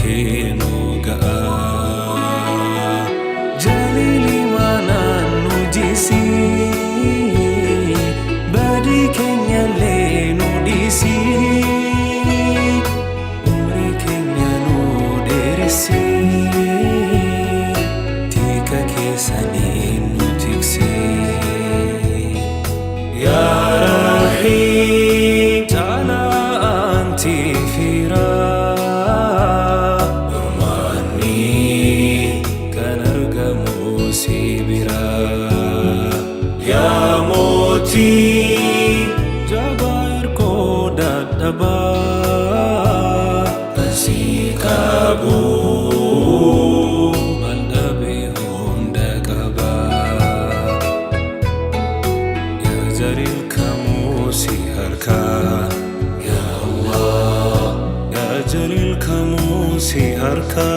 makenu ga'a jalili mana nujisi badi kenya le nudisi umri kenya nuderisi tika kesani nutiksi ya rahim ta'ala anti fira Ya moti jabar ko dadaba asikabu mandabe honda kaba ya jaril kamu si harka ya Allah ya jalil kamu si harka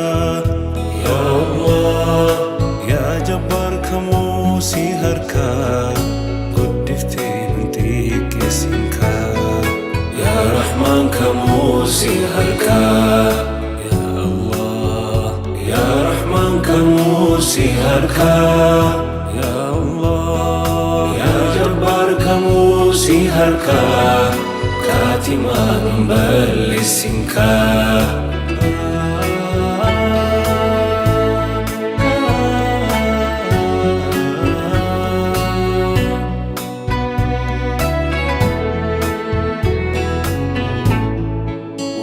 ya Allah ya jabbar kamu si harka قدفتين تيك اسمكا يا رحمن كموسي هركا يا الله يا رحمن كموسي هركا يا الله يا جبار كموسي هركا كاتمان بلسنكا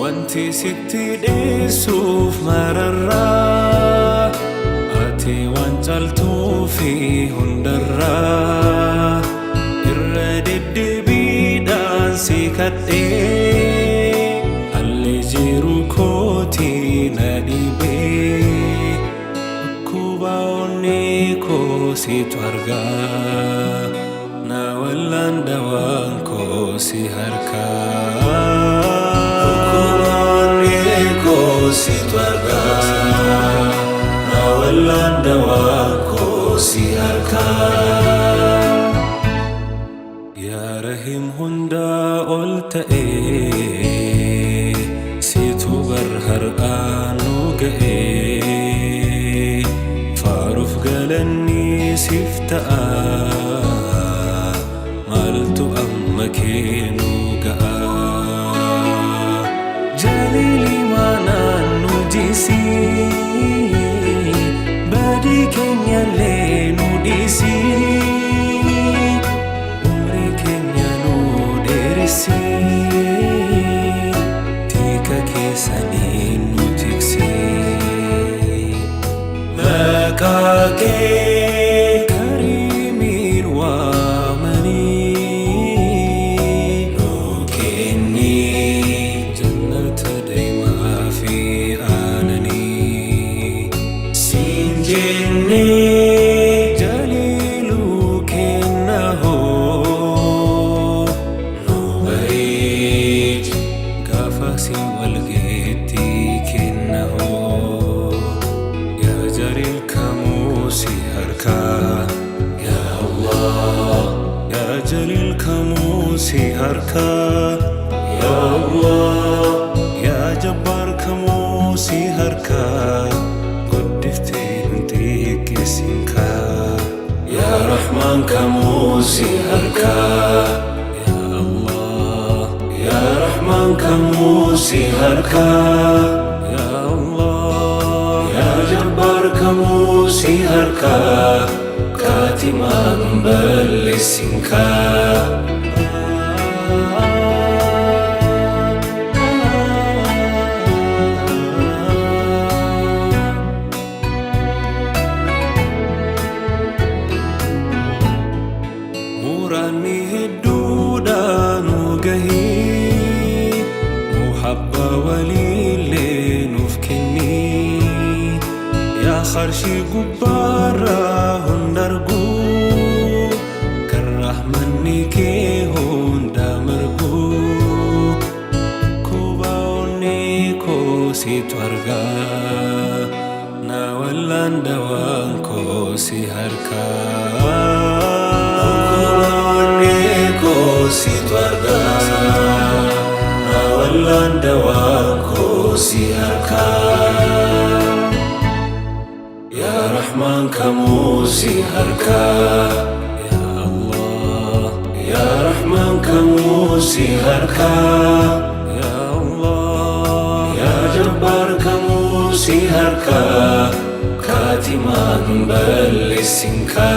Wanti sitti dheessuuf mararraa ati waan caaltuu fi hundarraa irra deddeebiidhaan si kadhee alli jiru kootii na dhibee dhukkuba onnee koo situ argaa na wallaan dawaan koo si harkaa si twarga na wallan dawako si harka ya rahim hunda oltae si tubar har anu gae faruf galanni sifta'a maltu amma kenu ga'a jalili mana nujisi badi kenya le nudisi umri kenya nuderisi tika kesani nutiksi makake karimin wa mani nukeni jannata daima fi jalilu kennaho nubarij gafasi walgeti kennaho ya jaril kamu si harka ya Allah ya jalil kamu si harka ya Allah ya jabbar kamu si harka يا رحمن كموسي هركا يا الله يا رحمن كموسي هركا يا الله يا جبار كموسي هركا كاتمان بلسنكا Murani hiduda nugahi muhabba walile nufkini ya kharshi gubbara hundargu karrahmanni ke hunda margu kuba onni ko situ arga na wallan dawaan ko si harka si twarga na wallan dawaan ko si harka رحمن كموسي هركا يا الله يا رحمن كموسي هركا يا الله يا جبار كموسي هركا كاتمان بل السنكا